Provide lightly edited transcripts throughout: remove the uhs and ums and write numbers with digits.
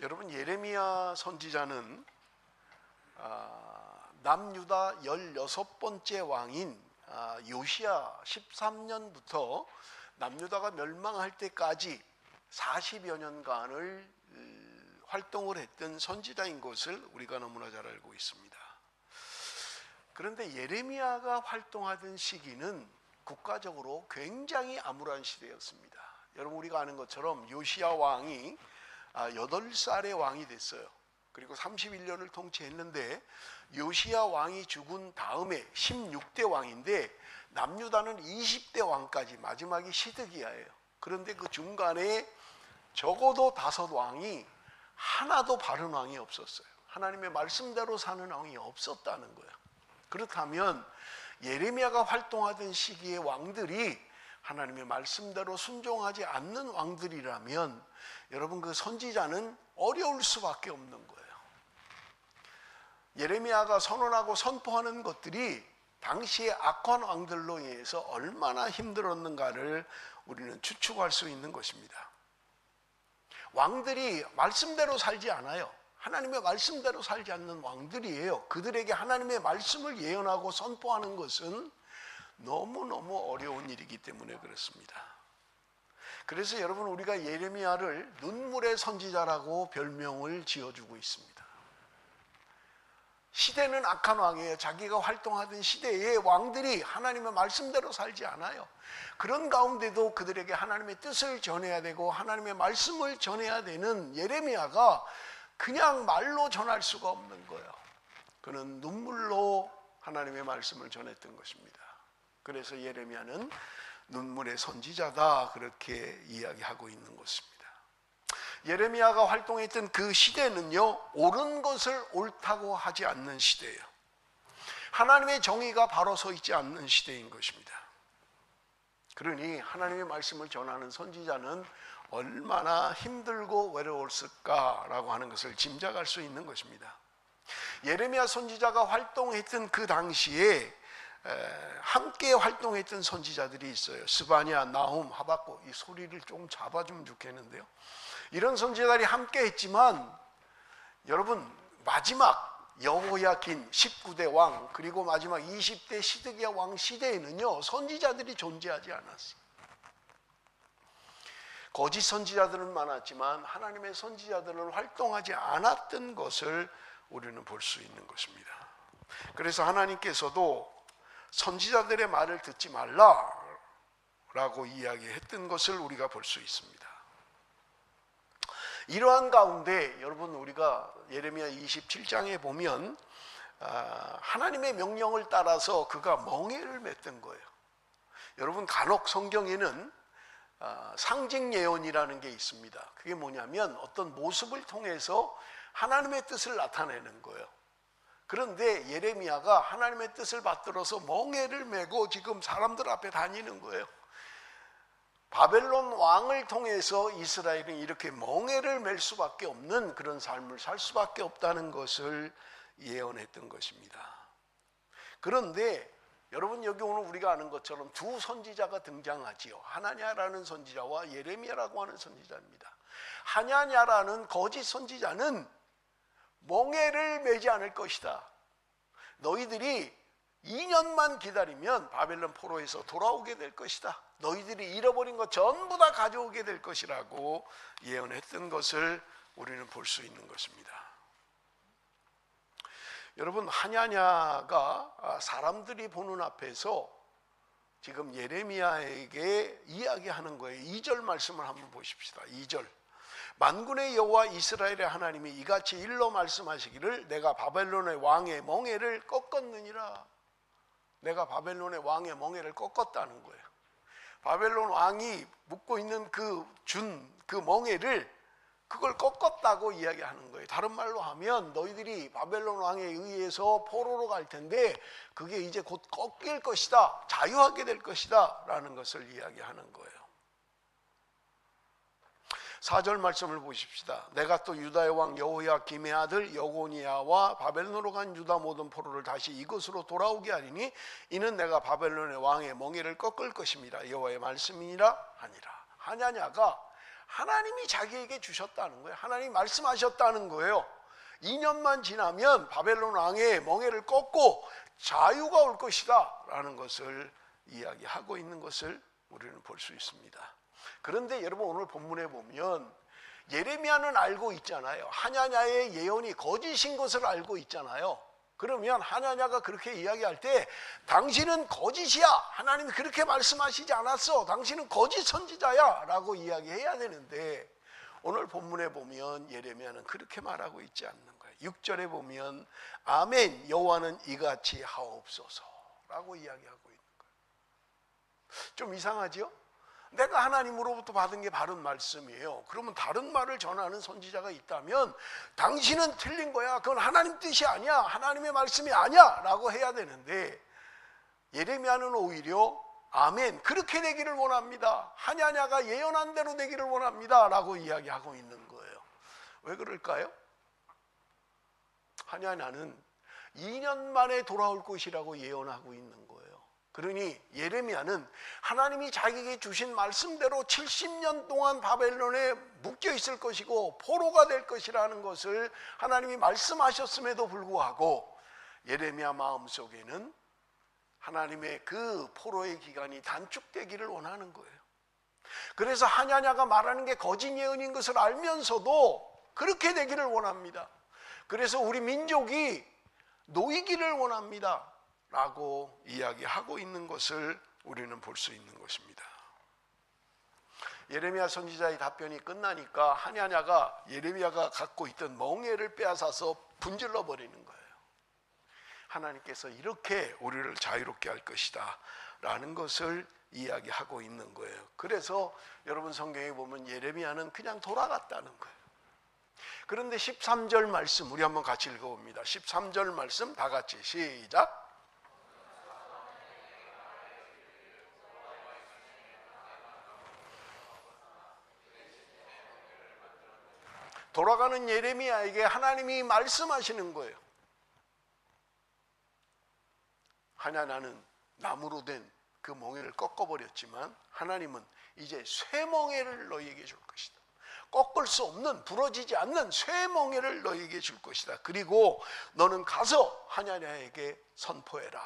여러분, 예레미야 선지자는 남유다 16번째 왕인 요시야 13년부터 남유다가 멸망할 때까지 40여 년간을 활동을 했던 선지자인 것을 우리가 너무나 잘 알고 있습니다. 그런데 예레미야가 활동하던 시기는 국가적으로 굉장히 암울한 시대였습니다. 여러분, 우리가 아는 것처럼 요시야 왕이 8살의 왕이 됐어요. 그리고 31년을 통치했는데 요시야 왕이 죽은 다음에 16대 왕인데 남유다는 20대 왕까지 마지막이 시드기야예요. 그런데 그 중간에 적어도 5왕이 하나도 바른 왕이 없었어요. 하나님의 말씀대로 사는 왕이 없었다는 거예요. 그렇다면 예레미야가 활동하던 시기의 왕들이 하나님의 말씀대로 순종하지 않는 왕들이라면 여러분, 그 선지자는 어려울 수밖에 없는 거예요. 예레미야가 선언하고 선포하는 것들이 당시의 악한 왕들로 인해서 얼마나 힘들었는가를 우리는 추측할 수 있는 것입니다. 왕들이 말씀대로 살지 않아요. 하나님의 말씀대로 살지 않는 왕들이에요. 그들에게 하나님의 말씀을 예언하고 선포하는 것은 너무너무 어려운 일이기 때문에 그렇습니다. 그래서 여러분, 우리가 예레미야를 눈물의 선지자라고 별명을 지어주고 있습니다. 시대는 악한 왕이에요. 자기가 활동하던 시대의 왕들이 하나님의 말씀대로 살지 않아요. 그런 가운데도 그들에게 하나님의 뜻을 전해야 되고 하나님의 말씀을 전해야 되는 예레미야가 그냥 말로 전할 수가 없는 거예요. 그는 눈물로 하나님의 말씀을 전했던 것입니다. 그래서 예레미야는 눈물의 선지자다, 그렇게 이야기하고 있는 것입니다. 예레미야가 활동했던 그 시대는요, 옳은 것을 옳다고 하지 않는 시대예요. 하나님의 정의가 바로 서 있지 않는 시대인 것입니다. 그러니 하나님의 말씀을 전하는 선지자는 얼마나 힘들고 외로웠을까라고 하는 것을 짐작할 수 있는 것입니다. 예레미야 선지자가 활동했던 그 당시에 함께 활동했던 선지자들이 있어요. 스바냐, 나훔, 하박국. 이 소리를 좀 잡아주면 좋겠는데요. 이런 선지자들이 함께 했지만 여러분, 마지막 여호야긴 19대 왕, 그리고 마지막 20대 시드기야 왕 시대에는요, 선지자들이 존재하지 않았어요. 거짓 선지자들은 많았지만 하나님의 선지자들은 활동하지 않았던 것을 우리는 볼 수 있는 것입니다. 그래서 하나님께서도 선지자들의 말을 듣지 말라라고 이야기했던 것을 우리가 볼 수 있습니다. 이러한 가운데 여러분, 우리가 예레미야 27장에 보면 하나님의 명령을 따라서 그가 멍에를 맸던 거예요. 여러분, 간혹 성경에는 상징 예언이라는 게 있습니다. 그게 뭐냐면 어떤 모습을 통해서 하나님의 뜻을 나타내는 거예요. 그런데 예레미야가 하나님의 뜻을 받들어서 멍에를 메고 지금 사람들 앞에 다니는 거예요. 바벨론 왕을 통해서 이스라엘은 이렇게 멍에를 맬 수밖에 없는 그런 삶을 살 수밖에 없다는 것을 예언했던 것입니다. 그런데 여러분, 여기 오늘 우리가 아는 것처럼 두 선지자가 등장하지요. 하나냐라는 선지자와 예레미야라고 하는 선지자입니다. 하나냐라는 거짓 선지자는 멍에를 매지 않을 것이다. 너희들이 2년만 기다리면 바벨론 포로에서 돌아오게 될 것이다. 너희들이 잃어버린 것 전부 다 가져오게 될 것이라고 예언했던 것을 우리는 볼 수 있는 것입니다. 여러분, 하냐냐가 사람들이 보는 앞에서 지금 예레미야에게 이야기하는 거예요. 2절 말씀을 한번 보십시다. 2절. 만군의 여호와 이스라엘의 하나님이 이같이 일러 말씀하시기를 내가 바벨론의 왕의 멍에를 꺾었느니라. 내가 바벨론의 왕의 멍에를 꺾었다는 거예요. 바벨론 왕이 묶고 있는 그 멍에를 그걸 꺾었다고 이야기하는 거예요. 다른 말로 하면 너희들이 바벨론 왕에 의해서 포로로 갈 텐데 그게 이제 곧 꺾일 것이다, 자유하게 될 것이다 라는 것을 이야기하는 거예요. 4절 말씀을 보십시다. 내가 또 유다의 왕 여호야김의 아들 여고니야와 바벨론으로 간 유다 모든 포로를 다시 이곳으로 돌아오게 하리니 이는 내가 바벨론의 왕의 멍에를 꺾을 것입니다. 여호와의 말씀이니라 하니라. 하냐냐가 하나님이 자기에게 주셨다는 거예요. 하나님이 말씀하셨다는 거예요. 2년만 지나면 바벨론 왕의 멍에를 꺾고 자유가 올 것이다 라는 것을 이야기하고 있는 것을 우리는 볼 수 있습니다. 그런데 여러분, 오늘 본문에 보면 예레미야는 알고 있잖아요. 하냐냐의 예언이 거짓인 것을 알고 있잖아요. 그러면 하냐냐가 그렇게 이야기할 때 당신은 거짓이야, 하나님이 그렇게 말씀하시지 않았어, 당신은 거짓 선지자야 라고 이야기해야 되는데, 오늘 본문에 보면 예레미야는 그렇게 말하고 있지 않는 거예요. 6절에 보면 아멘, 여호와는 이같이 하옵소서 라고 이야기하고 있는 거예요. 좀 이상하죠? 내가 하나님으로부터 받은 게 바른 말씀이에요. 그러면 다른 말을 전하는 선지자가 있다면 당신은 틀린 거야, 그건 하나님 뜻이 아니야, 하나님의 말씀이 아니야 라고 해야 되는데, 예레미야는 오히려 아멘, 그렇게 되기를 원합니다, 하냐냐가 예언한 대로 되기를 원합니다 라고 이야기하고 있는 거예요. 왜 그럴까요? 하냐냐는 2년 만에 돌아올 것이라고 예언하고 있는 거예요. 그러니 예레미야는 하나님이 자기에게 주신 말씀대로 70년 동안 바벨론에 묶여 있을 것이고 포로가 될 것이라는 것을 하나님이 말씀하셨음에도 불구하고 예레미야 마음속에는 하나님의 그 포로의 기간이 단축되기를 원하는 거예요. 그래서 하냐냐가 말하는 게 거짓 예언인 것을 알면서도 그렇게 되기를 원합니다. 그래서 우리 민족이 놓이기를 원합니다 라고 이야기하고 있는 것을 우리는 볼 수 있는 것입니다. 예레미야 선지자의 답변이 끝나니까 하냐냐가 예레미야가 갖고 있던 멍에를 빼앗아서 분질러 버리는 거예요. 하나님께서 이렇게 우리를 자유롭게 할 것이다 라는 것을 이야기하고 있는 거예요. 그래서 여러분, 성경에 보면 예레미야는 그냥 돌아갔다는 거예요. 그런데 13절 말씀 우리 한번 같이 읽어봅니다. 13절 말씀 다 같이 시작. 돌아가는 예레미야에게 하나님이 말씀하시는 거예요. 하냐냐는 나무로 된 그 멍에를 꺾어버렸지만 하나님은 이제 쇠멍에를 너희에게 줄 것이다. 꺾을 수 없는, 부러지지 않는 쇠멍에를 너희에게 줄 것이다. 그리고 너는 가서 하냐냐에게 선포해라.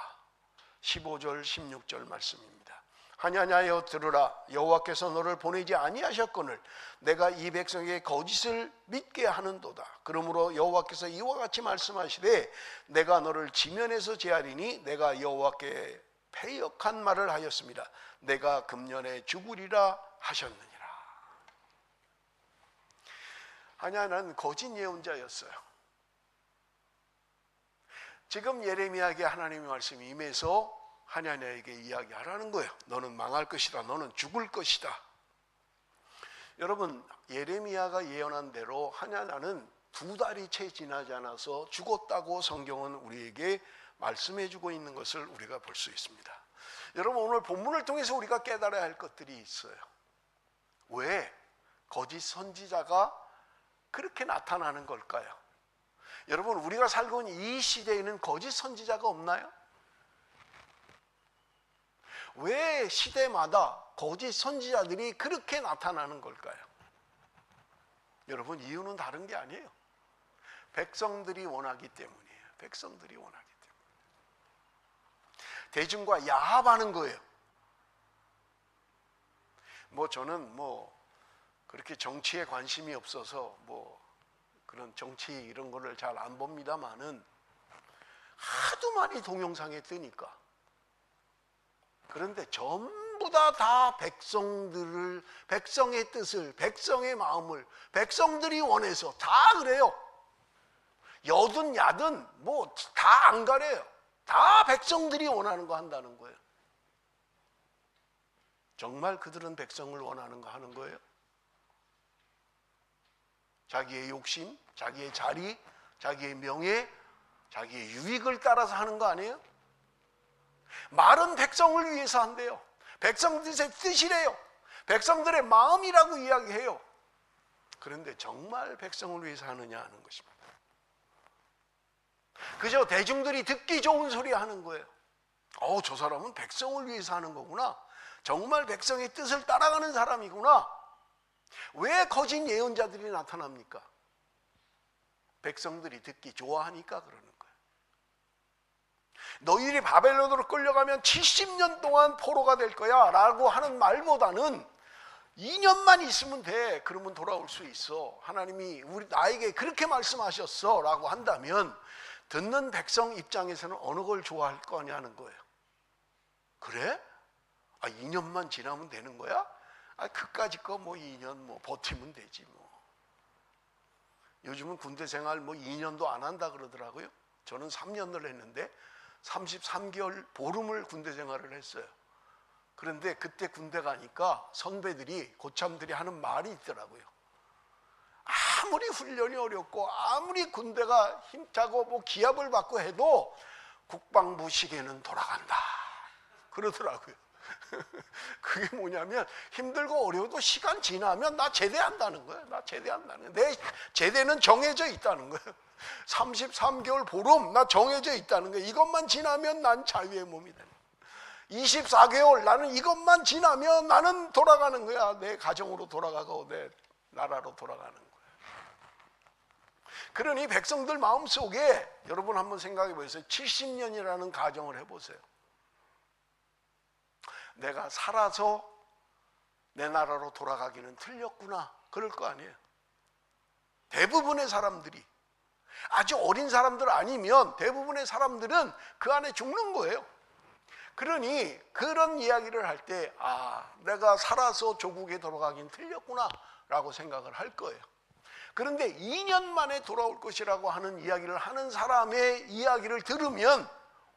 15절 16절 말씀입니다. 하냐냐여 들으라, 여호와께서 너를 보내지 아니하셨거늘 내가 이 백성에게 거짓을 믿게 하는도다. 그러므로 여호와께서 이와 같이 말씀하시되 내가 너를 지면에서 제하리니 내가 여호와께 패역한 말을 하였습니다. 내가 금년에 죽으리라 하셨느니라. 하냐냐는 거짓 예언자였어요. 지금 예레미야에게 하나님의 말씀이 임해서 하냐냐에게 이야기하라는 거예요. 너는 망할 것이다, 너는 죽을 것이다. 여러분, 예레미야가 예언한 대로 하냐냐는 2달이 채 지나지 않아서 죽었다고 성경은 우리에게 말씀해주고 있는 것을 우리가 볼 수 있습니다. 여러분, 오늘 본문을 통해서 우리가 깨달아야 할 것들이 있어요. 왜 거짓 선지자가 그렇게 나타나는 걸까요? 여러분, 우리가 살고 있는 이 시대에는 거짓 선지자가 없나요? 왜 시대마다 거짓 선지자들이 그렇게 나타나는 걸까요? 여러분, 이유는 다른 게 아니에요. 백성들이 원하기 때문이에요. 백성들이 원하기 때문에. 대중과 야합하는 거예요. 저는 그렇게 정치에 관심이 없어서 그런 정치 이런 거를 잘 안 봅니다만은 하도 많이 동영상에 뜨니까. 그런데 전부 다 백성의 뜻을, 백성의 마음을 백성들이 원해서 다 그래요. 여든 야든 다 안 가려요. 다 백성들이 원하는 거 한다는 거예요. 정말 그들은 백성을 원하는 거 하는 거예요? 자기의 욕심, 자기의 자리, 자기의 명예, 자기의 유익을 따라서 하는 거 아니에요? 말은 백성을 위해서 한대요. 백성들의 뜻이래요. 백성들의 마음이라고 이야기해요. 그런데 정말 백성을 위해서 하느냐 하는 것입니다. 그저 대중들이 듣기 좋은 소리 하는 거예요. 저 사람은 백성을 위해서 하는 거구나. 정말 백성의 뜻을 따라가는 사람이구나. 왜 거짓 예언자들이 나타납니까? 백성들이 듣기 좋아하니까 그러는 거예요. 너희들이 바벨론으로 끌려가면 70년 동안 포로가 될 거야 라고 하는 말보다는 2년만 있으면 돼. 그러면 돌아올 수 있어. 하나님이 나에게 그렇게 말씀하셨어 라고 한다면 듣는 백성 입장에서는 어느 걸 좋아할 거냐는 거예요. 그래? 2년만 지나면 되는 거야? 그까짓 거 2년 버티면 되지 뭐. 요즘은 군대 생활 2년도 안 한다 그러더라고요. 저는 3년을 했는데 33개월 보름을 군대 생활을 했어요. 그런데 그때 군대 가니까 선배들이 고참들이 하는 말이 있더라고요. 아무리 훈련이 어렵고 아무리 군대가 힘차고 기합을 받고 해도 국방부 시계는 돌아간다 그러더라고요. 그게 뭐냐면 힘들고 어려워도 시간 지나면 나 제대한다는 거예요. 나 제대한다는 거예요. 내 제대는 정해져 있다는 거예요. 33개월 보름 나 정해져 있다는 거예요. 이것만 지나면 난 자유의 몸이 되는 거예요. 24개월 나는 이것만 지나면 나는 돌아가는 거야. 내 가정으로 돌아가고 내 나라로 돌아가는 거예요. 그러니 백성들 마음속에 여러분 한번 생각해 보세요. 70년이라는 가정을 해보세요. 내가 살아서 내 나라로 돌아가기는 틀렸구나 그럴 거 아니에요. 대부분의 사람들이, 아주 어린 사람들 아니면 대부분의 사람들은 그 안에 죽는 거예요. 그러니 그런 이야기를 할 때 내가 살아서 조국에 돌아가긴 틀렸구나 라고 생각을 할 거예요. 그런데 2년 만에 돌아올 것이라고 하는 이야기를 하는 사람의 이야기를 들으면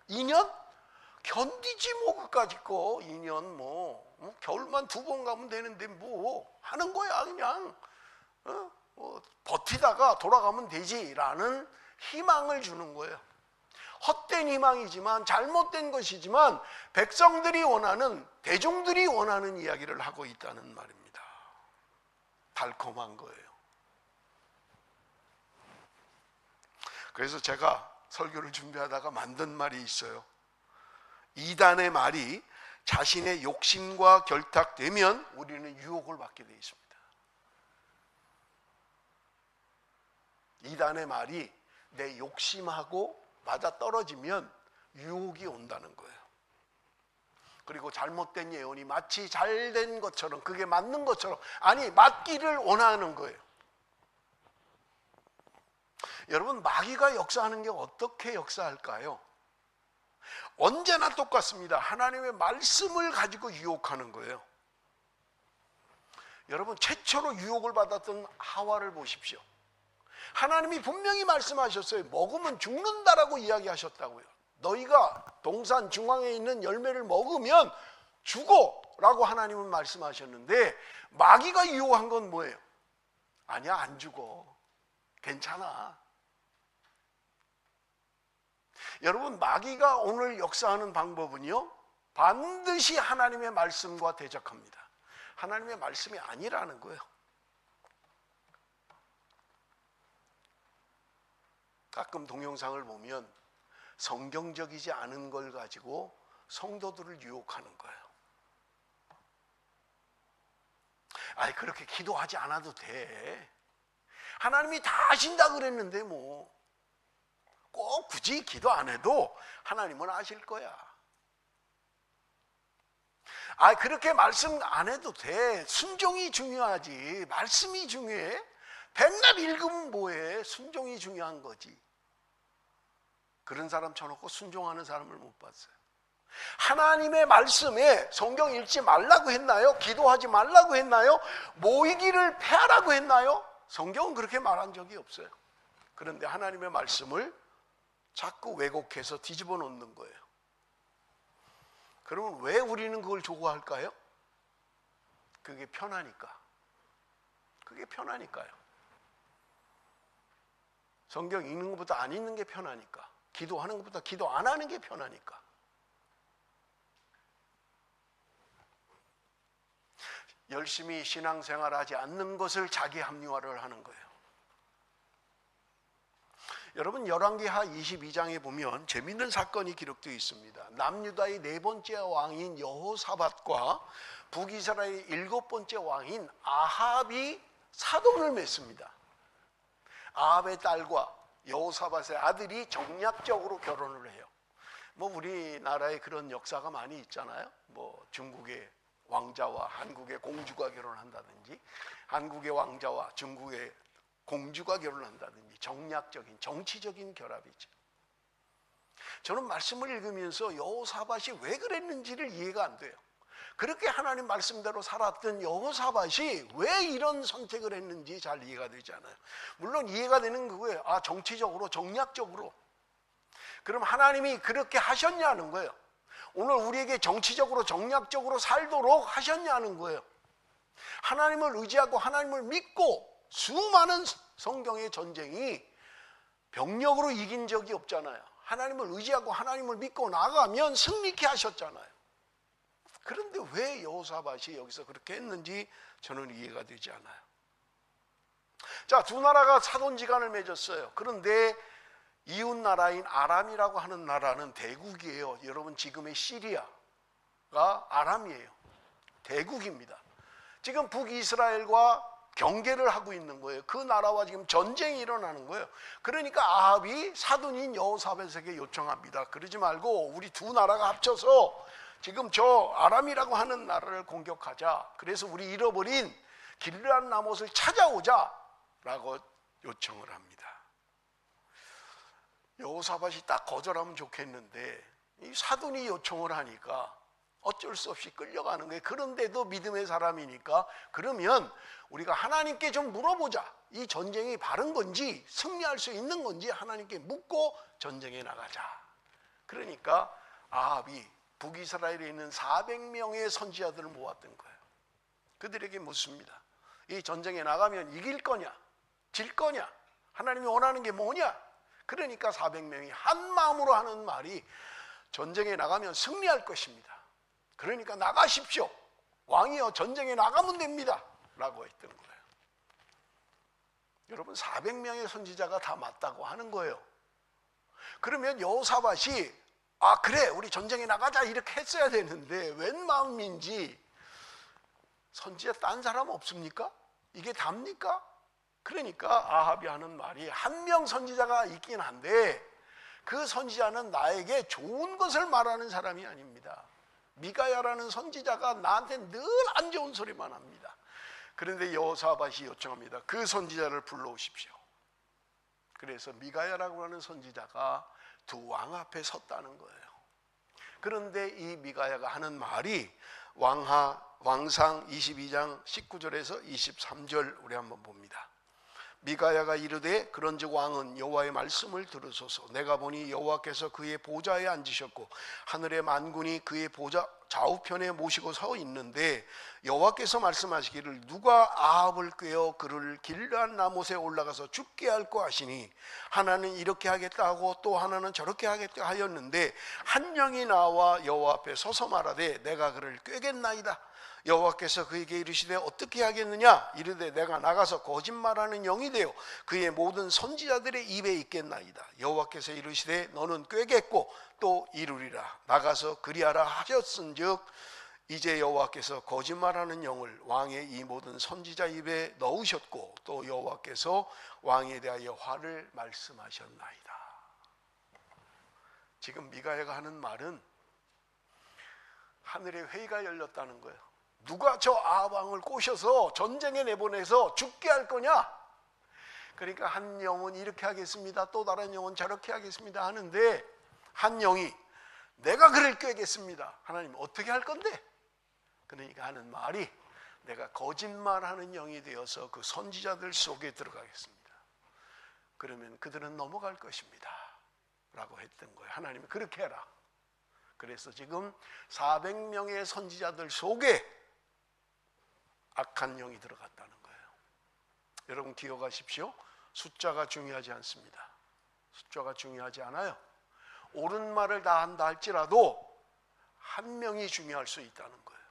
2년? 견디지 그까짓 거 2년 겨울만 2번 가면 되는데 하는 거야 그냥 버티다가 돌아가면 되지라는 희망을 주는 거예요. 헛된 희망이지만 잘못된 것이지만 백성들이 원하는, 대중들이 원하는 이야기를 하고 있다는 말입니다. 달콤한 거예요. 그래서 제가 설교를 준비하다가 만든 말이 있어요. 이단의 말이 자신의 욕심과 결탁되면 우리는 유혹을 받게 되어 있습니다. 이단의 말이 내 욕심하고 맞아떨어지면 유혹이 온다는 거예요. 그리고 잘못된 예언이 마치 잘된 것처럼, 그게 맞는 것처럼, 맞기를 원하는 거예요. 여러분, 마귀가 역사하는 게 어떻게 역사할까요? 언제나 똑같습니다. 하나님의 말씀을 가지고 유혹하는 거예요. 여러분, 최초로 유혹을 받았던 하와를 보십시오. 하나님이 분명히 말씀하셨어요. 먹으면 죽는다라고 이야기하셨다고요. 너희가 동산 중앙에 있는 열매를 먹으면 죽어 라고 하나님은 말씀하셨는데, 마귀가 유혹한 건 뭐예요? 아니야, 안 죽어. 괜찮아. 여러분, 마귀가 오늘 역사하는 방법은요, 반드시 하나님의 말씀과 대적합니다. 하나님의 말씀이 아니라는 거예요. 가끔 동영상을 보면 성경적이지 않은 걸 가지고 성도들을 유혹하는 거예요. 그렇게 기도하지 않아도 돼. 하나님이 다 아신다 그랬는데 꼭 굳이 기도 안 해도 하나님은 아실 거야. 그렇게 말씀 안 해도 돼. 순종이 중요하지. 말씀이 중요해? 백날 읽으면 뭐해? 순종이 중요한 거지. 그런 사람 쳐놓고 순종하는 사람을 못 봤어요. 하나님의 말씀에 성경 읽지 말라고 했나요? 기도하지 말라고 했나요? 모이기를 패하라고 했나요? 성경은 그렇게 말한 적이 없어요. 그런데 하나님의 말씀을 자꾸 왜곡해서 뒤집어 놓는 거예요. 그러면 왜 우리는 그걸 좋아할까요? 그게 편하니까. 그게 편하니까요. 성경 읽는 것보다 안 읽는 게 편하니까. 기도하는 것보다 기도 안 하는 게 편하니까. 열심히 신앙생활하지 않는 것을 자기 합리화를 하는 거예요. 여러분 열왕기하 22장에 보면 재미있는 사건이 기록되어 있습니다. 남유다의 네 번째 왕인 여호사밧과 북이스라엘의 일곱 번째 왕인 아합이 사돈을 맺습니다. 아합의 딸과 여호사밧의 아들이 정략적으로 결혼을 해요. 뭐 우리나라에 그런 역사가 많이 있잖아요. 뭐 중국의 왕자와 한국의 공주가 결혼한다든지, 한국의 왕자와 중국의 공주가 결혼한다든지, 정략적인 정치적인 결합이죠. 저는 말씀을 읽으면서 여호사밧이 왜 그랬는지를 이해가 안 돼요. 그렇게 하나님 말씀대로 살았던 여호사밧이 왜 이런 선택을 했는지 잘 이해가 되지 않아요. 물론 이해가 되는 그거예요. 아, 정치적으로, 정략적으로. 그럼 하나님이 그렇게 하셨냐는 거예요. 오늘 우리에게 정치적으로, 정략적으로 살도록 하셨냐는 거예요. 하나님을 의지하고 하나님을 믿고 수많은 성경의 전쟁이 병력으로 이긴 적이 없잖아요. 하나님을 의지하고 하나님을 믿고 나가면 승리케 하셨잖아요. 그런데 왜 여호사밧이 여기서 그렇게 했는지 저는 이해가 되지 않아요. 자, 두 나라가 사돈지간을 맺었어요. 그런데 이웃 나라인 아람이라고 하는 나라는 대국이에요. 여러분, 지금의 시리아가 아람이에요. 대국입니다. 지금 북이스라엘과 경계를 하고 있는 거예요. 그 나라와 지금 전쟁이 일어나는 거예요. 그러니까 아합이 사돈인 여호사밧에게 요청합니다. 그러지 말고 우리 두 나라가 합쳐서 지금 저 아람이라고 하는 나라를 공격하자. 그래서 우리 잃어버린 길르앗 라못을 찾아오자 라고 요청을 합니다. 여호사밧이 딱 거절하면 좋겠는데 이 사돈이 요청을 하니까 어쩔 수 없이 끌려가는 거예요. 그런데도 믿음의 사람이니까 그러면 우리가 하나님께 좀 물어보자. 이 전쟁이 바른 건지 승리할 수 있는 건지 하나님께 묻고 전쟁에 나가자. 그러니까 아합이 북이스라엘에 있는 400명의 선지자들을 모았던 거예요. 그들에게 묻습니다. 이 전쟁에 나가면 이길 거냐? 질 거냐? 하나님이 원하는 게 뭐냐? 그러니까 400명이 한 마음으로 하는 말이 전쟁에 나가면 승리할 것입니다. 그러니까 나가십시오. 왕이여 전쟁에 나가면 됩니다. 라고 했던 거예요. 여러분, 400명의 선지자가 다 맞다고 하는 거예요. 그러면 여호사밧이 아, 그래, 우리 전쟁에 나가자 이렇게 했어야 되는데 웬 마음인지, 선지자 딴 사람 없습니까? 이게 답니까? 그러니까 아합이 하는 말이, 한 명 선지자가 있긴 한데 그 선지자는 나에게 좋은 것을 말하는 사람이 아닙니다. 미가야라는 선지자가 나한테 늘 안 좋은 소리만 합니다. 그런데 여호사밧이 요청합니다. 그 선지자를 불러오십시오. 그래서 미가야라고 하는 선지자가 두 왕 앞에 섰다는 거예요. 그런데 이 미가야가 하는 말이 왕상 22장 19절에서 23절 우리 한번 봅니다. 미가야가 이르되 그런즉 왕은 여호와의 말씀을 들으소서. 내가 보니 여호와께서 그의 보좌에 앉으셨고 하늘의 만군이 그의 보좌 좌우편에 모시고 서 있는데 여호와께서 말씀하시기를 누가 아합을 꾀어 그를 길르앗 라못에 올라가서 죽게 할까 하시니 하나는 이렇게 하겠다 하고 또 하나는 저렇게 하겠다 하였는데 한 영이 나와 여호와 앞에 서서 말하되 내가 그를 꾀겠나이다. 여호와께서 그에게 이르시되 어떻게 하겠느냐? 이르되 내가 나가서 거짓말하는 영이 되어 그의 모든 선지자들의 입에 있겠나이다. 여호와께서 이르시되 너는 꾀겠고 또 이루리라. 나가서 그리하라 하셨은즉 이제 여호와께서 거짓말하는 영을 왕의 이 모든 선지자 입에 넣으셨고 또 여호와께서 왕에 대하여 화를 말씀하셨나이다. 지금 미가야가 하는 말은 하늘에 회의가 열렸다는 거예요. 누가 저 아합 왕을 꼬셔서 전쟁에 내보내서 죽게 할 거냐? 그러니까 한 영은 이렇게 하겠습니다. 또 다른 영은 저렇게 하겠습니다 하는데 한 영이 내가 그를 꾀겠습니다. 하나님 어떻게 할 건데? 그러니까 하는 말이 내가 거짓말하는 영이 되어서 그 선지자들 속에 들어가겠습니다. 그러면 그들은 넘어갈 것입니다. 라고 했던 거예요. 하나님이 그렇게 해라. 그래서 지금 400명의 선지자들 속에 악한 영이 들어갔다는 거예요. 여러분 기억하십시오. 숫자가 중요하지 않습니다. 숫자가 중요하지 않아요. 옳은 말을 다 한다 할지라도 한 명이 중요할 수 있다는 거예요.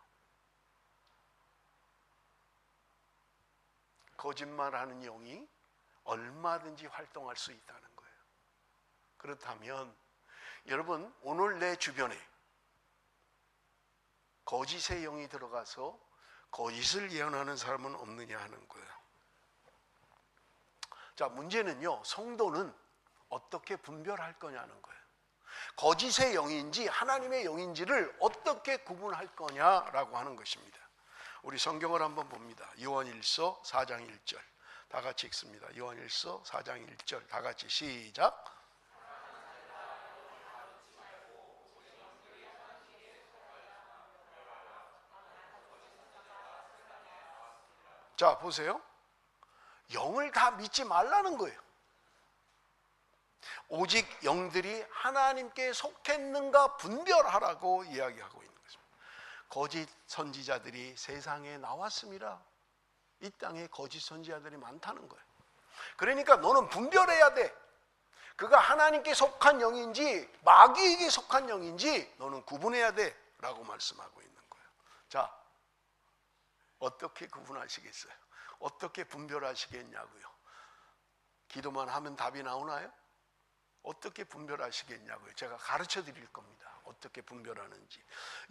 거짓말하는 영이 얼마든지 활동할 수 있다는 거예요. 그렇다면 여러분, 오늘 내 주변에 거짓의 영이 들어가서 거짓을 예언하는 사람은 없느냐 하는 거예요. 자, 문제는요, 성도는 어떻게 분별할 거냐는 거예요. 거짓의 영인지 하나님의 영인지를 어떻게 구분할 거냐라고 하는 것입니다. 우리 성경을 한번 봅니다. 요한일서 4장 1절 다 같이 읽습니다. 요한일서 4장 1절 다 같이 시작. 자, 보세요. 영을 다 믿지 말라는 거예요. 오직 영들이 하나님께 속했는가 분별하라고 이야기하고 있는 것입니다. 거짓 선지자들이 세상에 나왔습니다. 이 땅에 거짓 선지자들이 많다는 거예요. 그러니까 너는 분별해야 돼. 그가 하나님께 속한 영인지 마귀에게 속한 영인지 너는 구분해야 돼 라고 말씀하고 있는 거예요. 자, 어떻게 구분하시겠어요? 어떻게 분별하시겠냐고요? 기도만 하면 답이 나오나요? 어떻게 분별하시겠냐고요? 제가 가르쳐 드릴 겁니다. 어떻게 분별하는지.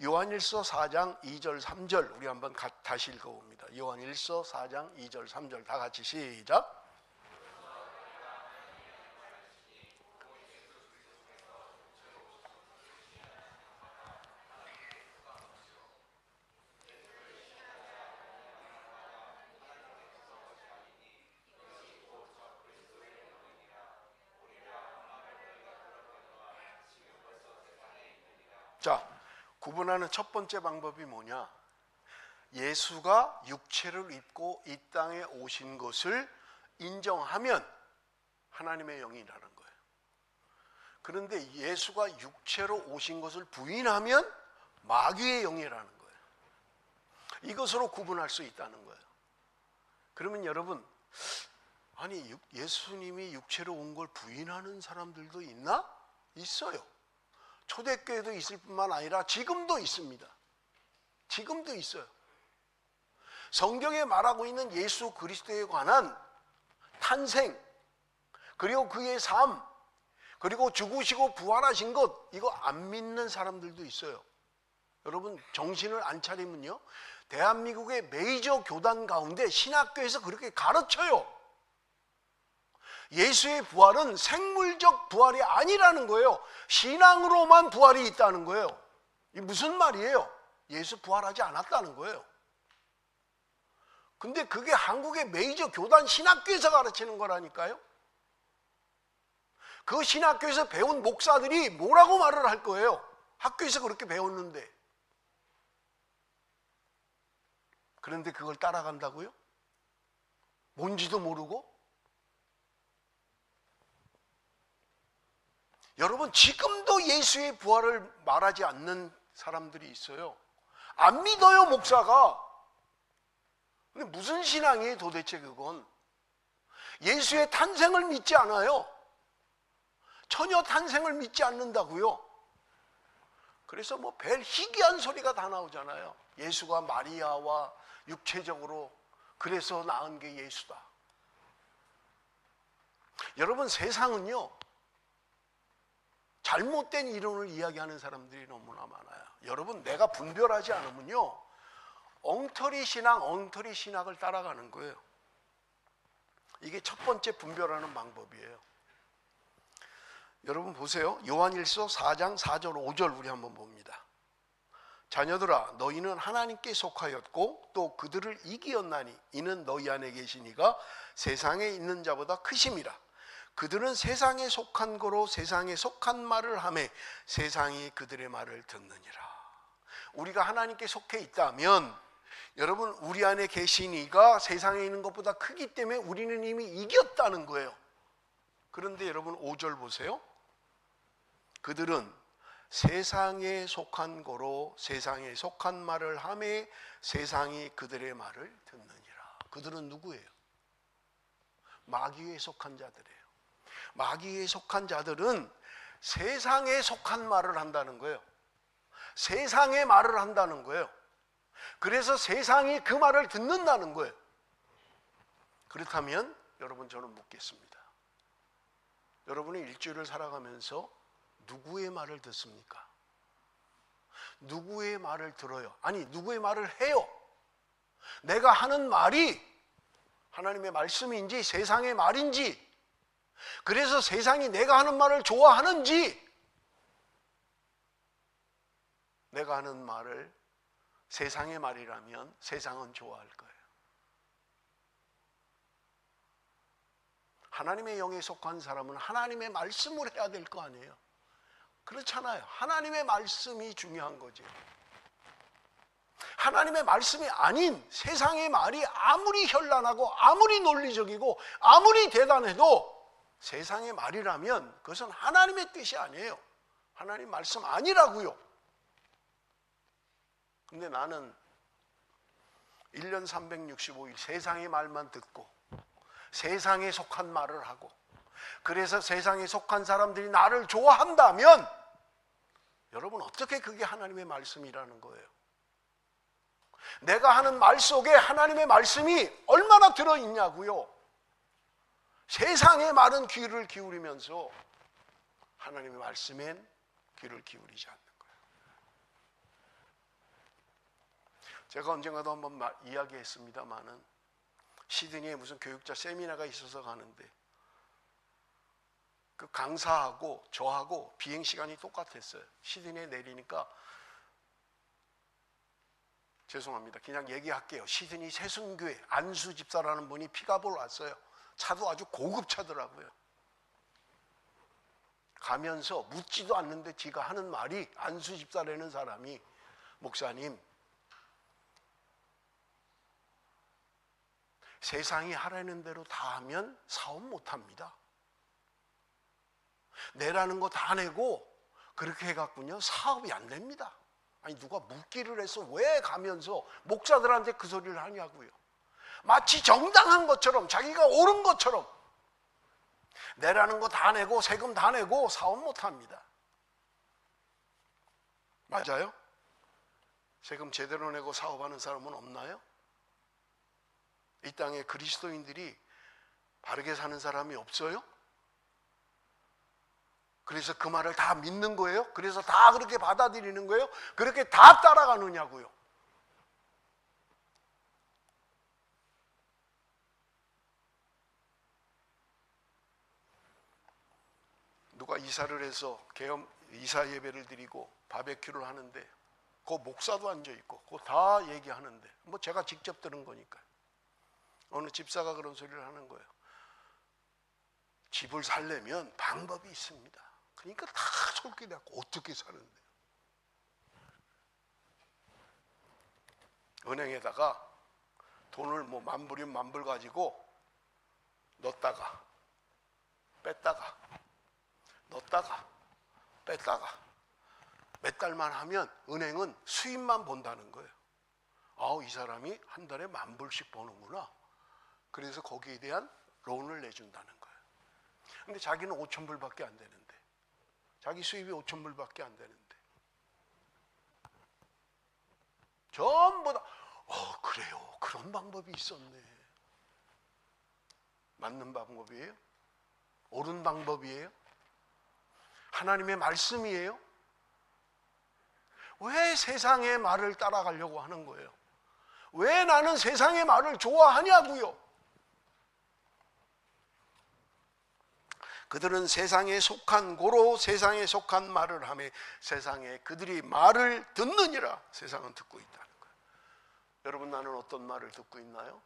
요한일서 4장 2절 3절 우리 한번 다시 읽어봅니다. 요한일서 4장 2절 3절 다 같이 시작. 자, 구분하는 첫 번째 방법이 뭐냐? 예수가 육체를 입고 이 땅에 오신 것을 인정하면 하나님의 영이라는 거예요. 그런데 예수가 육체로 오신 것을 부인하면 마귀의 영이라는 거예요. 이것으로 구분할 수 있다는 거예요. 그러면 여러분, 아니 예수님이 육체로 온 걸 부인하는 사람들도 있나? 있어요. 초대교회도 있을 뿐만 아니라 지금도 있습니다. 지금도 있어요. 성경에 말하고 있는 예수 그리스도에 관한 탄생, 그리고 그의 삶, 그리고 죽으시고 부활하신 것, 이거 안 믿는 사람들도 있어요. 여러분, 정신을 안 차리면요, 대한민국의 메이저 교단 가운데 신학교에서 그렇게 가르쳐요. 예수의 부활은 생물적 부활이 아니라는 거예요. 신앙으로만 부활이 있다는 거예요. 이게 무슨 말이에요? 예수 부활하지 않았다는 거예요. 근데 그게 한국의 메이저 교단 신학교에서 가르치는 거라니까요. 그 신학교에서 배운 목사들이 뭐라고 말을 할 거예요? 학교에서 그렇게 배웠는데. 그런데 그걸 따라간다고요? 뭔지도 모르고? 여러분, 지금도 예수의 부활을 말하지 않는 사람들이 있어요. 안 믿어요, 목사가. 근데 무슨 신앙이에요, 도대체 그건? 예수의 탄생을 믿지 않아요. 처녀 탄생을 믿지 않는다고요. 그래서 뭐 별 희귀한 소리가 다 나오잖아요. 예수가 마리아와 육체적으로 그래서 낳은 게 예수다. 여러분, 세상은요, 잘못된 이론을 이야기하는 사람들이 너무나 많아요. 여러분, 내가 분별하지 않으면요, 엉터리 신학을 따라가는 거예요. 이게 첫 번째 분별하는 방법이에요. 여러분 보세요. 요한일서 4장 4절 5절 우리 한번 봅니다. 자녀들아, 너희는 하나님께 속하였고 또 그들을 이기었나니 이는 너희 안에 계시니가 세상에 있는 자보다 크심이라. 그들은 세상에 속한 거로 세상에 속한 말을 하매 세상이 그들의 말을 듣느니라. 우리가 하나님께 속해 있다면 여러분, 우리 안에 계신 이가 세상에 있는 것보다 크기 때문에 우리는 이미 이겼다는 거예요. 그런데 여러분 5절 보세요. 그들은 세상에 속한 거로 세상에 속한 말을 하매 세상이 그들의 말을 듣느니라. 그들은 누구예요? 마귀에 속한 자들이에요. 마귀에 속한 자들은 세상에 속한 말을 한다는 거예요. 세상의 말을 한다는 거예요. 그래서 세상이 그 말을 듣는다는 거예요. 그렇다면 여러분, 저는 묻겠습니다. 여러분이 일주일을 살아가면서 누구의 말을 듣습니까? 누구의 말을 들어요? 아니, 누구의 말을 해요? 내가 하는 말이 하나님의 말씀인지 세상의 말인지, 그래서 세상이 내가 하는 말을 좋아하는지, 내가 하는 말을 세상의 말이라면 세상은 좋아할 거예요. 하나님의 영에 속한 사람은 하나님의 말씀을 해야 될 거 아니에요. 그렇잖아요. 하나님의 말씀이 중요한 거죠. 하나님의 말씀이 아닌 세상의 말이 아무리 현란하고 아무리 논리적이고 아무리 대단해도 세상의 말이라면 그것은 하나님의 뜻이 아니에요. 하나님 말씀 아니라고요. 근데 나는 1년 365일 세상의 말만 듣고 세상에 속한 말을 하고, 그래서 세상에 속한 사람들이 나를 좋아한다면 여러분, 어떻게 그게 하나님의 말씀이라는 거예요? 내가 하는 말 속에 하나님의 말씀이 얼마나 들어있냐고요. 세상의 말은 귀를 기울이면서 하나님의 말씀엔 귀를 기울이지 않는 거예요. 제가 언젠가도 한번 이야기했습니다마는 시드니에 무슨 교육자 세미나가 있어서 가는데 그 강사하고 저하고 비행시간이 똑같았어요. 시드니에 내리니까, 죄송합니다, 그냥 얘기할게요. 시드니 새순교회 안수 집사라는 분이 픽업을 왔어요. 차도 아주 고급 차더라고요. 가면서 묻지도 않는데 지가 하는 말이, 안수 집사라는 사람이, 목사님, 세상이 하라는 대로 다 하면 사업 못합니다. 내라는 거 다 내고 그렇게 해갖군요, 사업이 안 됩니다. 아니, 누가 묻기를 해서 왜 가면서 목사들한테 그 소리를 하냐고요. 마치 정당한 것처럼, 자기가 옳은 것처럼 내라는 거 다 내고 세금 다 내고 사업 못합니다. 맞아요? 세금 제대로 내고 사업하는 사람은 없나요? 이 땅에 그리스도인들이 바르게 사는 사람이 없어요? 그래서 그 말을 다 믿는 거예요? 그래서 다 그렇게 받아들이는 거예요? 그렇게 다 따라가느냐고요? 누가 이사를 해서 이사 예배를 드리고 바베큐를 하는데 그 목사도 앉아있고 그거 다 얘기하는데, 뭐 제가 직접 들은 거니까 어느 집사가 그런 소리를 하는 거예요. 집을 살려면 방법이 있습니다. 그러니까 다 솔깃해갖고 어떻게 사는데, 은행에다가 돈을 뭐 만불이면 만불 가지고 넣었다가 뺐다가 넣었다가 뺐다가 몇 달만 하면 은행은 수입만 본다는 거예요. 아우, 이 사람이 한 달에 만불씩 버는구나. 그래서 거기에 대한 론을 내준다는 거예요. 근데 자기는 5,000불밖에 안 되는데, 자기 수입이 5,000불밖에 안 되는데 전부 다 그래요, 그런 방법이 있었네. 맞는 방법이에요? 옳은 방법이에요? 하나님의 말씀이에요? 왜 세상의 말을 따라가려고 하는 거예요? 왜 나는 세상의 말을 좋아하냐고요? 그들은 세상에 속한 고로 세상에 속한 말을 하며 세상에 그들이 말을 듣느니라. 세상은 듣고 있다는 거예요. 여러분, 나는 어떤 말을 듣고 있나요?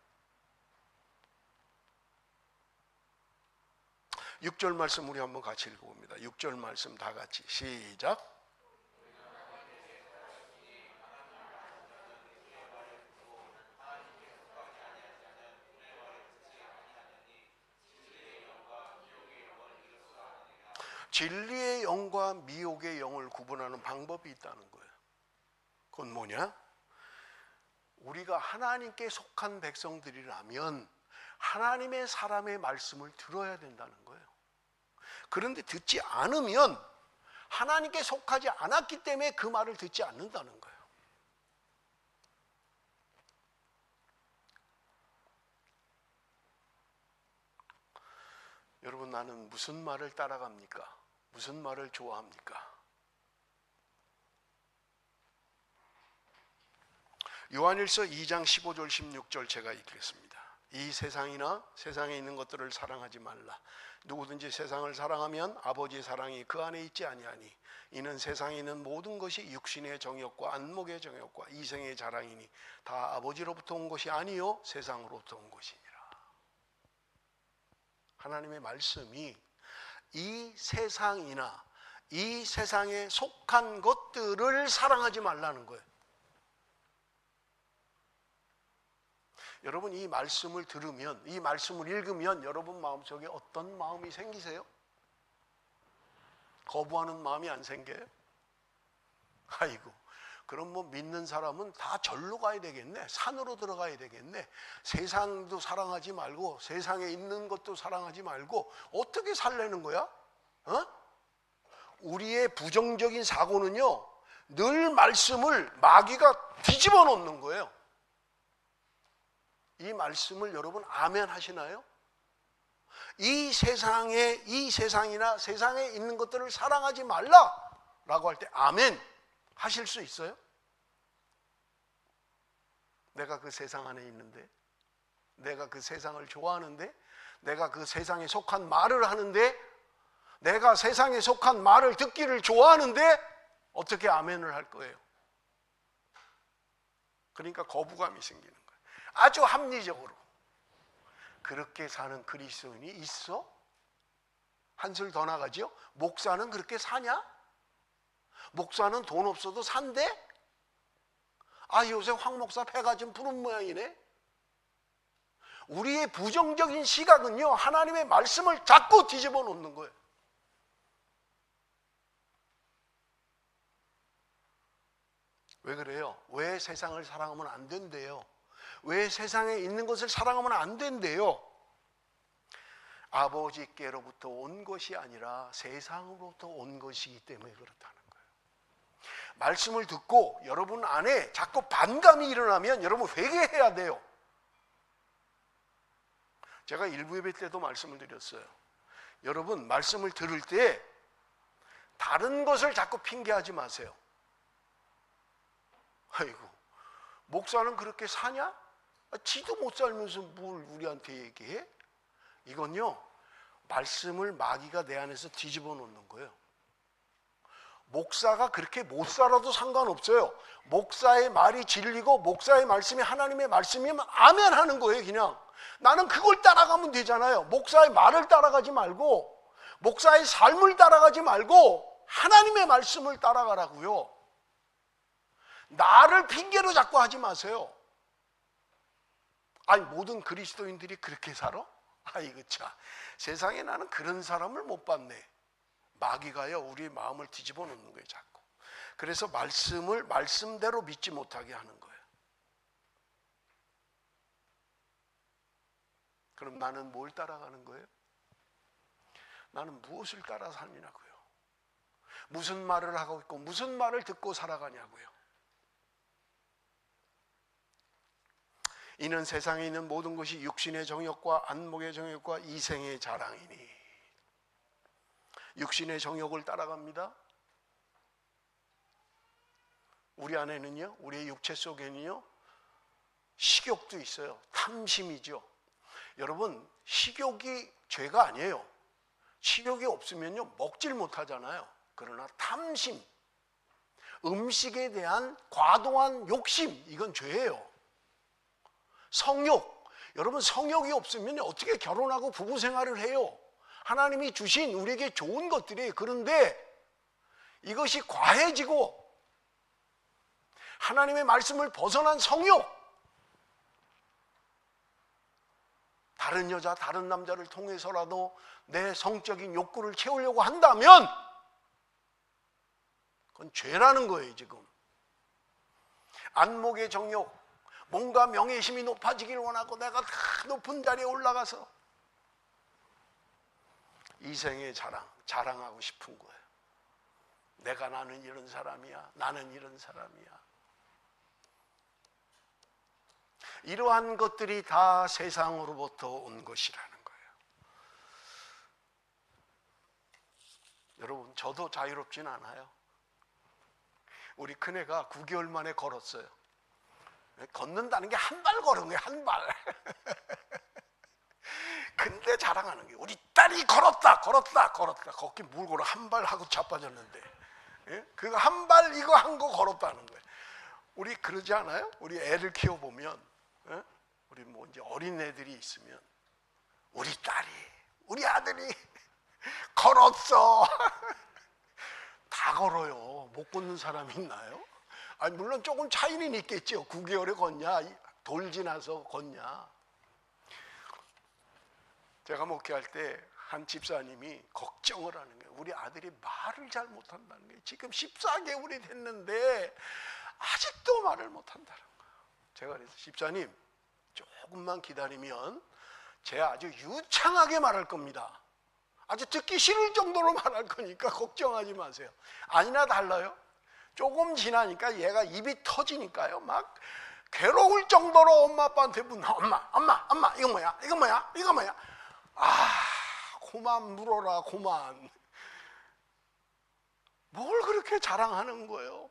6절 말씀 우리 한번 같이 읽어봅니다. 6절 말씀 다 같이 시작. 진리의 영과 미혹의 영을 구분하는 방법이 있다는 거예요. 그건 뭐냐? 우리가 하나님께 속한 백성들이라면 하나님의 사람의 말씀을 들어야 된다는 거예요. 그런데 듣지 않으면 하나님께 속하지 않았기 때문에 그 말을 듣지 않는다는 거예요. 여러분, 나는 무슨 말을 따라갑니까? 무슨 말을 좋아합니까? 요한일서 2장 15절 16절 제가 읽겠습니다. 이 세상이나 세상에 있는 것들을 사랑하지 말라. 누구든지 세상을 사랑하면 아버지의 사랑이 그 안에 있지 아니하니 이는 세상에 있는 모든 것이 육신의 정욕과 안목의 정욕과 이생의 자랑이니 다 아버지로부터 온 것이 아니요 세상으로부터 온 것이니라. 하나님의 말씀이 이 세상이나 이 세상에 속한 것들을 사랑하지 말라는 거예요. 여러분, 이 말씀을 들으면, 이 말씀을 읽으면 여러분 마음속에 어떤 마음이 생기세요? 거부하는 마음이 안 생겨요? 아이고, 그럼 뭐 믿는 사람은 다 절로 가야 되겠네, 산으로 들어가야 되겠네, 세상도 사랑하지 말고 세상에 있는 것도 사랑하지 말고 어떻게 살려는 거야? 우리의 부정적인 사고는요, 늘 말씀을 마귀가 뒤집어 놓는 거예요. 이 말씀을 여러분 아멘 하시나요? 이 세상이나 세상에 있는 것들을 사랑하지 말라라고 할 때 아멘 하실 수 있어요? 내가 그 세상 안에 있는데, 내가 그 세상을 좋아하는데, 내가 그 세상에 속한 말을 하는데, 내가 세상에 속한 말을 듣기를 좋아하는데 어떻게 아멘을 할 거예요? 그러니까 거부감이 생기는 거예요. 아주 합리적으로. 그렇게 사는 그리스도인이 있어? 한술 더 나가죠? 목사는 그렇게 사냐? 목사는 돈 없어도 산대? 아, 요새 황 목사 배가 좀 부른 모양이네? 우리의 부정적인 시각은요, 하나님의 말씀을 자꾸 뒤집어 놓는 거예요. 왜 그래요? 왜 세상을 사랑하면 안 된대요? 왜 세상에 있는 것을 사랑하면 안 된대요? 아버지께로부터 온 것이 아니라 세상으로부터 온 것이기 때문에 그렇다는 거예요. 말씀을 듣고 여러분 안에 자꾸 반감이 일어나면 여러분 회개해야 돼요. 제가 일부 예배 때도 말씀을 드렸어요. 여러분, 말씀을 들을 때 다른 것을 자꾸 핑계하지 마세요. 아이고, 목사는 그렇게 사냐? 지도 못 살면서 뭘 우리한테 얘기해? 이건요, 말씀을 마귀가 내 안에서 뒤집어 놓는 거예요. 목사가 그렇게 못 살아도 상관없어요. 목사의 말이 진리고 목사의 말씀이 하나님의 말씀이면 아멘 하는 거예요. 그냥 나는 그걸 따라가면 되잖아요. 목사의 말을 따라가지 말고, 목사의 삶을 따라가지 말고 하나님의 말씀을 따라가라고요. 나를 핑계로 자꾸 하지 마세요. 아니, 모든 그리스도인들이 그렇게 살아? 아이고 참, 세상에 나는 그런 사람을 못 봤네. 마귀가요, 우리의 마음을 뒤집어 놓는 거예요, 자꾸. 그래서 말씀을 말씀대로 믿지 못하게 하는 거예요. 그럼 나는 뭘 따라가는 거예요? 나는 무엇을 따라 살냐고요? 무슨 말을 하고 있고 무슨 말을 듣고 살아가냐고요? 이는 세상에 있는 모든 것이 육신의 정욕과 안목의 정욕과 이생의 자랑이니. 육신의 정욕을 따라갑니다. 우리 안에는요, 우리의 육체 속에는요, 식욕도 있어요. 탐심이죠. 여러분, 식욕이 죄가 아니에요. 식욕이 없으면요, 먹질 못하잖아요. 그러나 탐심, 음식에 대한 과도한 욕심, 이건 죄예요. 성욕, 여러분, 성욕이 없으면 어떻게 결혼하고 부부 생활을 해요? 하나님이 주신 우리에게 좋은 것들이, 그런데 이것이 과해지고 하나님의 말씀을 벗어난 성욕, 다른 여자, 다른 남자를 통해서라도 내 성적인 욕구를 채우려고 한다면 그건 죄라는 거예요. 지금 안목의 정욕, 뭔가 명예심이 높아지길 원하고 내가 다 높은 자리에 올라가서 이생의 자랑하고 싶은 거예요. 나는 이런 사람이야, 나는 이런 사람이야. 이러한 것들이 다 세상으로부터 온 것이라는 거예요. 여러분, 저도 자유롭진 않아요. 우리 큰애가 9개월 만에 걸었어요. 걷는다는 게 한 발 걸은 거예요, 한 발. 근데 자랑하는 게 우리 딸이 걸었다. 걷긴 뭘 걸어, 한 발 하고 자빠졌는데. 그거 한 발 이거 한 거 걸었다는 거예요. 우리 그러지 않아요? 우리 애를 키워보면, 우리 뭐 이제 어린 애들이 있으면 우리 딸이, 우리 아들이 걸었어. 다 걸어요. 못 걷는 사람이 있나요? 아니, 물론 조금 차이는 있겠죠. 9개월에 걷냐, 돌 지나서 걷냐. 제가 목회할 때 한 집사님이 걱정을 하는 거예요. 우리 아들이 말을 잘 못한다는 거예요. 지금 14개월이 됐는데 아직도 말을 못한다는 거예요. 제가 그래서 집사님, 조금만 기다리면 제가 아주 유창하게 말할 겁니다. 아주 듣기 싫을 정도로 말할 거니까 걱정하지 마세요. 아니나 달라요. 조금 지나니까 얘가 입이 터지니까요, 막 괴로울 정도로 엄마 아빠한테 묻나. 엄마 이거 뭐야. 그만 물어라, 그만. 뭘 그렇게 자랑하는 거예요?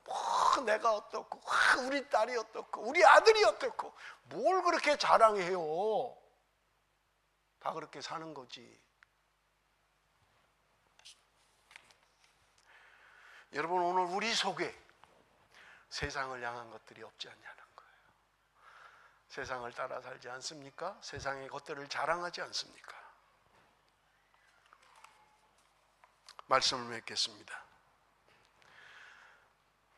내가 어떻고, 우리 딸이 어떻고, 우리 아들이 어떻고, 뭘 그렇게 자랑해요? 다 그렇게 사는 거지. 여러분, 오늘 우리 속에 세상을 향한 것들이 없지 않냐는 거예요. 세상을 따라 살지 않습니까? 세상의 것들을 자랑하지 않습니까? 말씀을 맺겠습니다.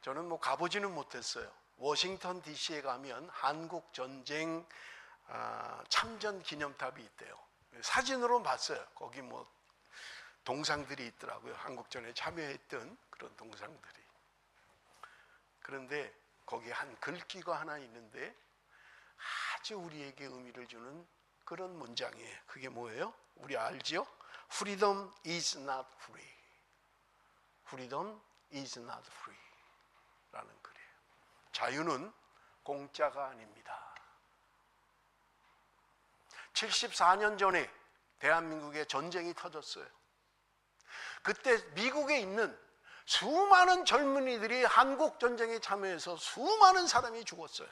저는 뭐 가보지는 못했어요. 워싱턴 DC에 가면 한국 전쟁 참전 기념탑이 있대요. 사진으로 봤어요. 거기 뭐 동상들이 있더라고요. 한국전에 참여했던 그런 동상들이. 그런데 거기에 한 글귀가 하나 있는데 아주 우리에게 의미를 주는 그런 문장이에요. 그게 뭐예요? 우리 알죠? Freedom is not free. Freedom is not free 라는 글이에요. 자유는 공짜가 아닙니다. 74년 전에 대한민국에 전쟁이 터졌어요. 그때 미국에 있는 수많은 젊은이들이 한국 전쟁에 참여해서 수많은 사람이 죽었어요.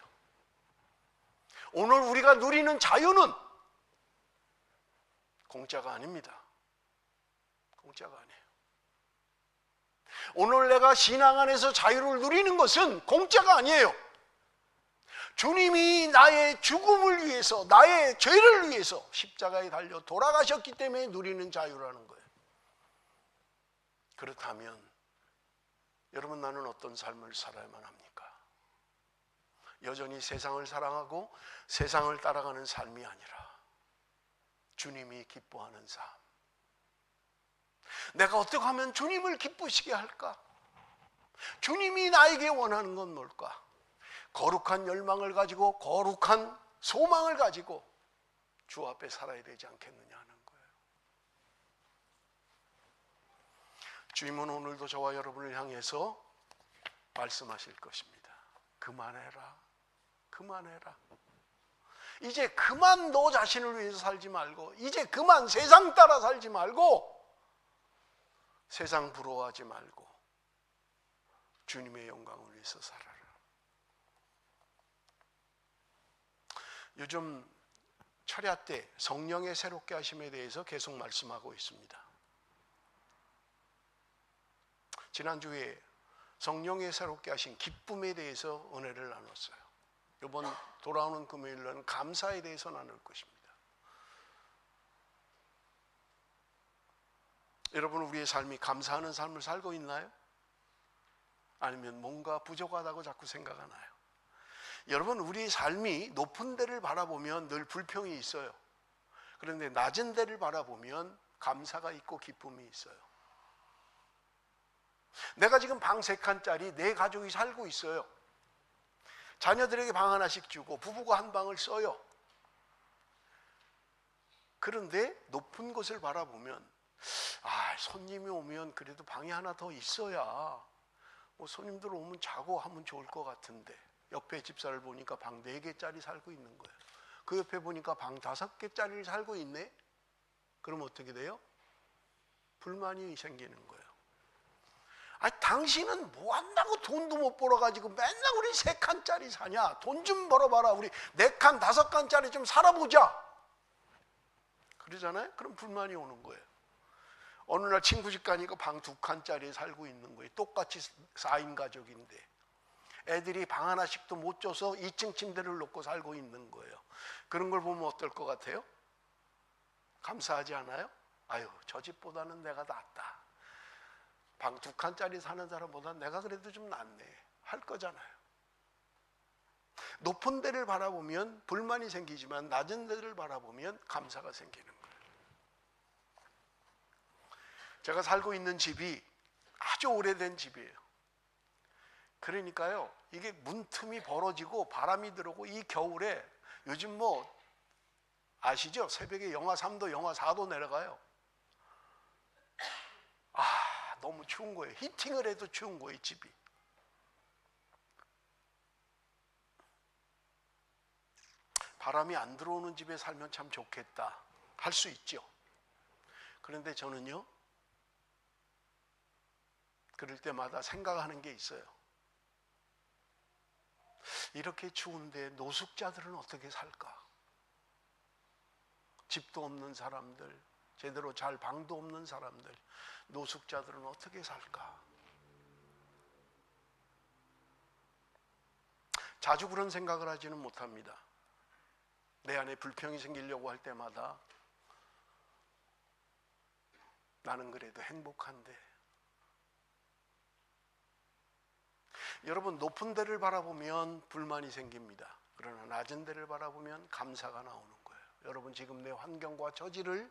오늘 우리가 누리는 자유는 공짜가 아닙니다. 공짜가 아니에요. 오늘 내가 신앙 안에서 자유를 누리는 것은 공짜가 아니에요. 주님이 나의 죽음을 위해서, 나의 죄를 위해서 십자가에 달려 돌아가셨기 때문에 누리는 자유라는 거예요. 그렇다면 여러분, 나는 어떤 삶을 살아야만 합니까? 여전히 세상을 사랑하고 세상을 따라가는 삶이 아니라 주님이 기뻐하는 삶. 내가 어떻게 하면 주님을 기쁘시게 할까? 주님이 나에게 원하는 건 뭘까? 거룩한 열망을 가지고, 거룩한 소망을 가지고 주 앞에 살아야 되지 않겠느냐 하는 거예요. 주님은 오늘도 저와 여러분을 향해서 말씀하실 것입니다. 그만해라. 이제 그만 너 자신을 위해서 살지 말고, 이제 그만 세상 따라 살지 말고, 세상 부러워하지 말고 주님의 영광을 위해서 살아라. 요즘 철야 때 성령의 새롭게 하심에 대해서 계속 말씀하고 있습니다. 지난주에 성령의 새롭게 하신 기쁨에 대해서 은혜를 나눴어요. 이번 돌아오는 금요일은 감사에 대해서 나눌 것입니다. 여러분, 우리의 삶이 감사하는 삶을 살고 있나요? 아니면 뭔가 부족하다고 자꾸 생각하나요? 여러분, 우리의 삶이 높은 데를 바라보면 늘 불평이 있어요. 그런데 낮은 데를 바라보면 감사가 있고 기쁨이 있어요. 내가 지금 방 3칸짜리 내 가족이 살고 있어요. 자녀들에게 방 하나씩 주고 부부가 한 방을 써요. 그런데 높은 곳을 바라보면 손님이 오면 그래도 방이 하나 더 있어야 뭐 손님들 오면 자고 하면 좋을 것 같은데, 옆에 집사를 보니까 방 4개짜리 살고 있는 거예요. 그 옆에 보니까 방 5개짜리를 살고 있네? 그럼 어떻게 돼요? 불만이 생기는 거예요. 아니, 당신은 뭐 한다고 돈도 못 벌어가지고 맨날 우리 3칸짜리 사냐? 돈 좀 벌어봐라. 우리 4칸, 5칸짜리 좀 살아보자. 그러잖아요? 그럼 불만이 오는 거예요. 어느 날 친구 집 가니까 방 2칸짜리에 살고 있는 거예요. 똑같이 4인 가족인데 애들이 방 하나씩도 못 줘서 2층 침대를 놓고 살고 있는 거예요. 그런 걸 보면 어떨 것 같아요? 감사하지 않아요? 아유, 저 집보다는 내가 낫다. 방 2칸짜리 사는 사람보다 내가 그래도 좀 낫네 할 거잖아요. 높은 데를 바라보면 불만이 생기지만 낮은 데를 바라보면 감사가 생기는 거예요. 제가 살고 있는 집이 아주 오래된 집이에요. 그러니까요, 이게 문틈이 벌어지고 바람이 들어오고, 이 겨울에 요즘 뭐 아시죠? 새벽에 영하 3도, 영하 4도 내려가요. 너무 추운 거예요. 히팅을 해도 추운 거예요, 집이. 바람이 안 들어오는 집에 살면 참 좋겠다 할 수 있죠. 그런데 저는요, 그럴 때마다 생각하는 게 있어요. 이렇게 추운데 노숙자들은 어떻게 살까? 집도 없는 사람들, 제대로 잘 방도 없는 사람들, 노숙자들은 어떻게 살까? 자주 그런 생각을 하지는 못합니다. 내 안에 불평이 생기려고 할 때마다 나는 그래도 행복한데. 여러분, 높은 데를 바라보면 불만이 생깁니다. 그러나 낮은 데를 바라보면 감사가 나오는 거예요. 여러분, 지금 내 환경과 처지를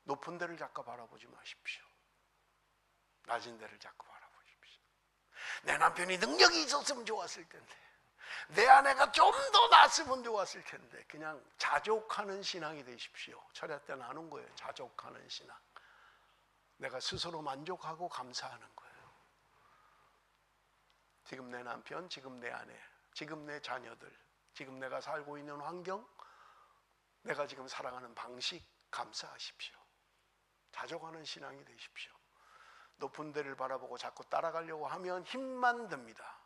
높은 데를 자꾸 바라보지 마십시오. 낮은 데를 자꾸 바라보십시오. 내 남편이 능력이 있었으면 좋았을 텐데, 내 아내가 좀 더 낫으면 좋았을 텐데. 그냥 자족하는 신앙이 되십시오. 철야 때 나눈 거예요. 자족하는 신앙. 내가 스스로 만족하고 감사하는 거예요. 지금 내 남편, 지금 내 아내, 지금 내 자녀들, 지금 내가 살고 있는 환경, 내가 지금 살아가는 방식 감사하십시오. 자족하는 신앙이 되십시오. 높은 데를 바라보고 자꾸 따라가려고 하면 힘만 듭니다.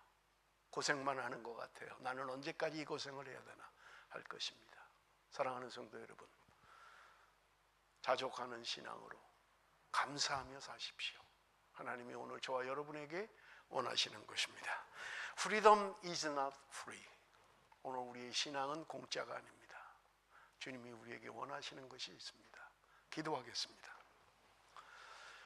고생만 하는 것 같아요. 나는 언제까지 이 고생을 해야 되나 할 것입니다. 사랑하는 성도 여러분, 자족하는 신앙으로 감사하며 사십시오. 하나님이 오늘 저와 여러분에게 원하시는 것입니다. Freedom is not free. 오늘 우리의 신앙은 공짜가 아닙니다. 주님이 우리에게 원하시는 것이 있습니다. 기도하겠습니다.